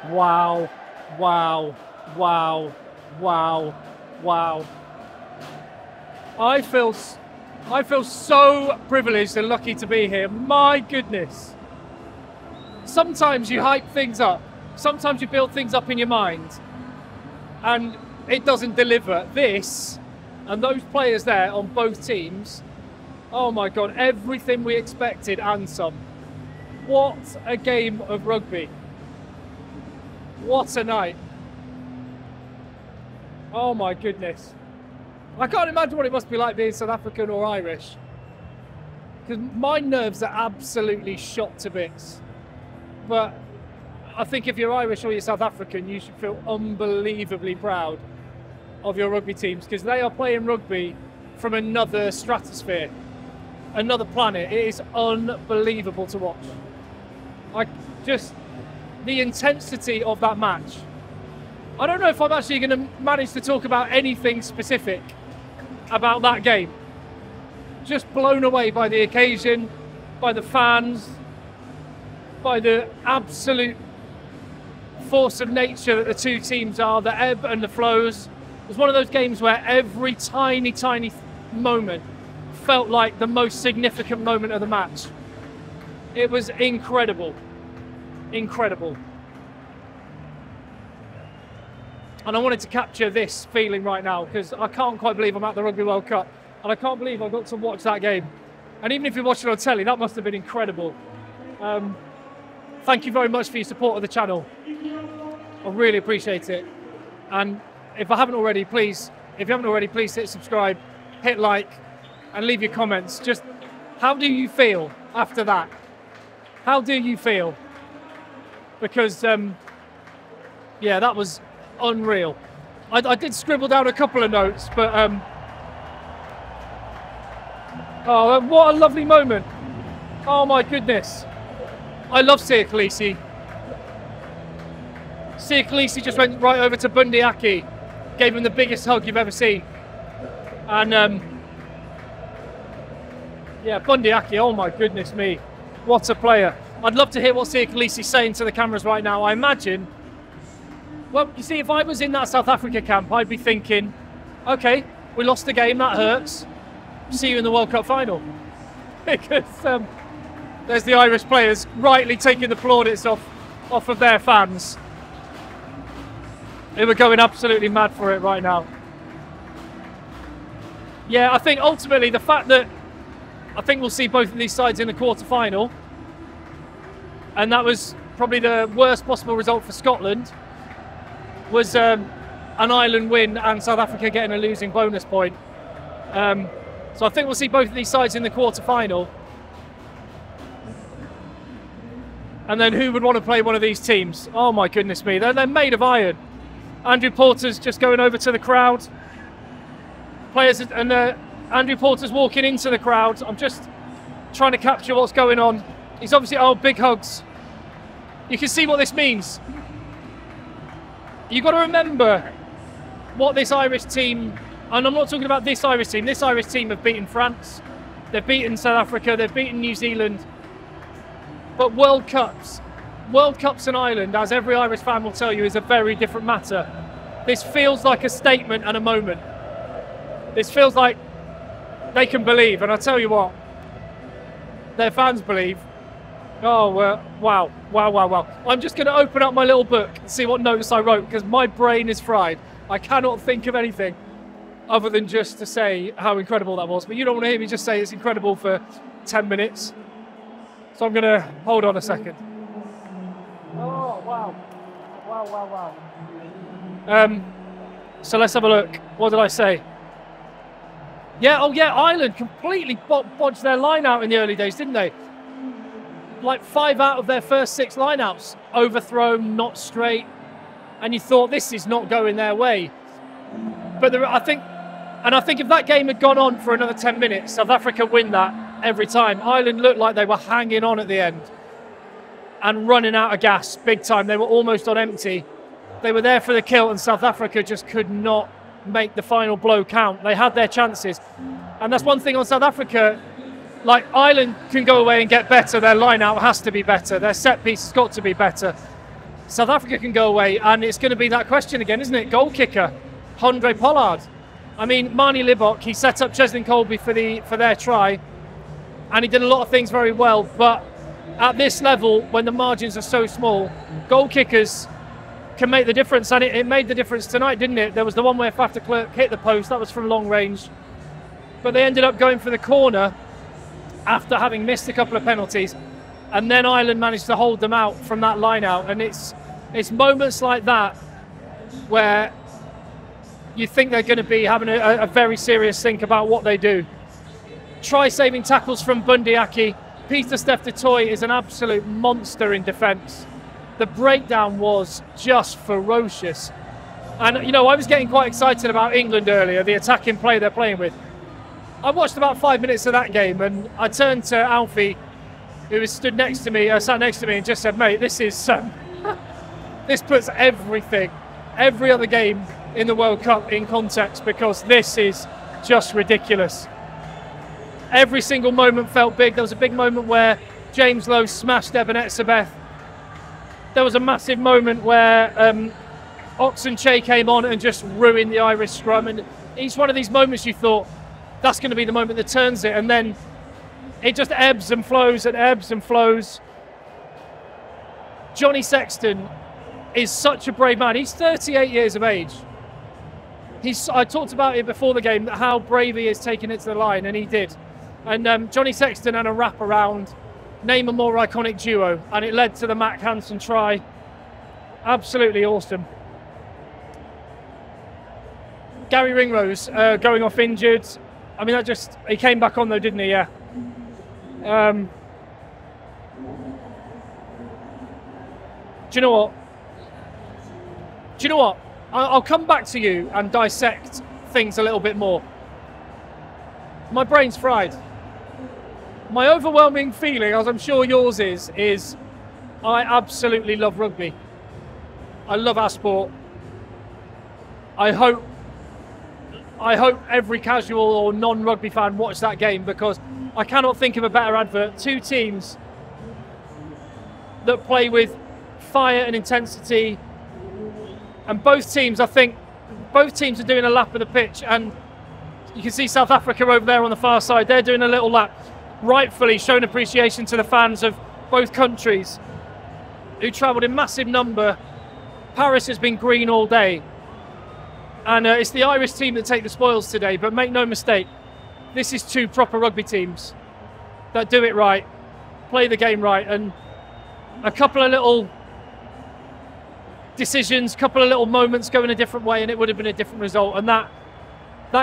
Wow, wow, wow, wow, wow. I feel so privileged and lucky to be here. My goodness. Sometimes you hype things up. Sometimes you build things up in your mind and it doesn't deliver. This and those players there on both teams, oh my God, everything we expected and some. What a game of rugby. What a night. Oh my goodness. I can't imagine what it must be like being South African or Irish, because my nerves are absolutely shot to bits. But I think if you're Irish or you're South African, you should feel unbelievably proud of your rugby teams, because they are playing rugby from another stratosphere, another planet. It is unbelievable to watch. The intensity of that match. I don't know if I'm actually going to manage to talk about anything specific about that game. Just blown away by the occasion, by the fans, by the absolute force of nature that the two teams are, the ebb and the flows. It was one of those games where every tiny, tiny moment felt like the most significant moment of the match. It was incredible. Incredible. And I wanted to capture this feeling right now, because I can't quite believe I'm at the Rugby World Cup, and I can't believe I got to watch that game. And even if you watch it on telly, that must have been incredible. Thank you very much for your support of the channel. I really appreciate it. And if you haven't already, please hit subscribe, hit like, and leave your comments. Just how do you feel after that? How do you feel? Because yeah, that was unreal. I did scribble down a couple of notes, but oh, what a lovely moment. Oh my goodness. I love Siya Kolisi. Siya Kolisi just went right over to Bundy Aki, gave him the biggest hug you've ever seen. And yeah, Bundy Aki, oh my goodness me, what a player. I'd love to hear what Siya Kolisi's saying to the cameras right now. I imagine, well, you see, if I was in that South Africa camp, I'd be thinking, okay, we lost the game, that hurts. See you in the World Cup final. Because there's the Irish players rightly taking the plaudits off of their fans. They were going absolutely mad for it right now. Yeah, I think ultimately the fact that I think we'll see both of these sides in the quarter-final, and that was probably the worst possible result for Scotland, was an Ireland win and South Africa getting a losing bonus point. So I think we'll see both of these sides in the quarter-final. And then who would want to play one of these teams? Oh my goodness me, they're made of iron. Andrew Porter's just going over to the crowd. Players, and Andrew Porter's walking into the crowd. I'm just trying to capture what's going on. He's obviously, oh, big hugs. You can see what this means. You've got to remember what this Irish team, and I'm not talking about this Irish team have beaten France, they've beaten South Africa, they've beaten New Zealand, but World Cups in Ireland, as every Irish fan will tell you, is a very different matter. This feels like a statement and a moment. This feels like they can believe, and I tell you what, their fans believe. Oh, wow, wow, wow, wow. I'm just going to open up my little book and see what notes I wrote, because my brain is fried. I cannot think of anything other than just to say how incredible that was. But you don't want to hear me just say it's incredible for 10 minutes. So I'm going to hold on a second. Oh, wow. Wow, wow, wow. So let's have a look. What did I say? Yeah, oh yeah, Ireland completely bodged their line out in the early days, didn't they? Like 5 out of their first 6 lineouts overthrown, not straight, and you thought this is not going their way. But I think if that game had gone on for another 10 minutes, South Africa win that every time. Ireland looked like they were hanging on at the end and running out of gas big time. They were almost on empty. They were there for the kill, and South Africa just could not make the final blow count. They had their chances, and that's one thing on South Africa. Like, Ireland can go away and get better, their line out has to be better, their set piece has got to be better. South Africa can go away, and it's going to be that question again, isn't it? Goal kicker, Andre Pollard. I mean, Marnie Libbok, he set up Cheslin Colby for their try, and he did a lot of things very well. But at this level, when the margins are so small, goal kickers can make the difference, and it made the difference tonight, didn't it? There was the one where Faf de Klerk hit the post, that was from long range, but they ended up going for the corner after having missed a couple of penalties, and then Ireland managed to hold them out from that line out. And it's moments like that where you think they're going to be having a very serious think about what they do. Try-saving tackles from Bundiaki. Peter Steph de Toy is an absolute monster in defence. The breakdown was just ferocious. And, you know, I was getting quite excited about England earlier, the attacking play they're playing with. I watched about 5 minutes of that game, and I turned to Alfie, who was sat next to me, and just said, mate, this is this puts every other game in the World Cup in context, because this is just ridiculous. Every single moment felt big. There was a big moment where James Lowe smashed Eben Etzebeth. There was a massive moment where Oxenche came on and just ruined the Irish scrum. And each one of these moments you thought, that's going to be the moment that turns it. And then it just ebbs and flows and ebbs and flows. Johnny Sexton is such a brave man. He's 38 years of age. I talked about it before the game, how brave he is taking it to the line, and he did. And Johnny Sexton and a wraparound, name a more iconic duo, and it led to the Mac Hansen try. Absolutely awesome. Gary Ringrose going off injured. I mean, he came back on though, didn't he? Yeah. Do you know what? I'll come back to you and dissect things a little bit more. My brain's fried. My overwhelming feeling, as I'm sure yours is I absolutely love rugby. I love our sport. I hope every casual or non-rugby fan watched that game, because I cannot think of a better advert. Two teams that play with fire and intensity, and both teams, I think, both teams are doing a lap of the pitch, and you can see South Africa over there on the far side. They're doing a little lap, rightfully showing appreciation to the fans of both countries who travelled in massive number. Paris has been green all day, and it's the Irish team that take the spoils today, but make no mistake, this is two proper rugby teams that do it right, play the game right, and a couple of little decisions, couple of little moments go in a different way and it would have been a different result. And that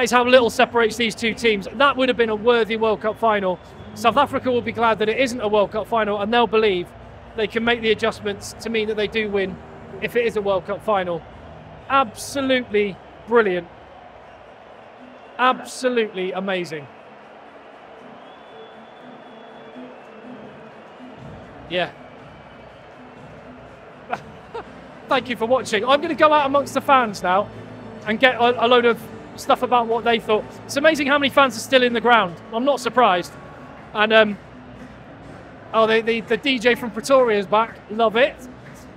is how little separates these two teams. That would have been a worthy World Cup final. South Africa will be glad that it isn't a World Cup final, and they'll believe they can make the adjustments to mean that they do win if it is a World Cup final. Absolutely brilliant. Absolutely amazing. Yeah. Thank you for watching. I'm going to go out amongst the fans now and get a load of stuff about what they thought. It's amazing how many fans are still in the ground. I'm not surprised. And the DJ from Pretoria is back. Love it.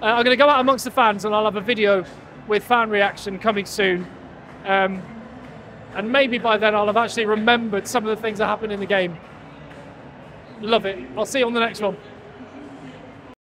I'm going to go out amongst the fans, and I'll have a video with fan reaction coming soon. And maybe by then I'll have actually remembered some of the things that happened in the game. Love it. I'll see you on the next one.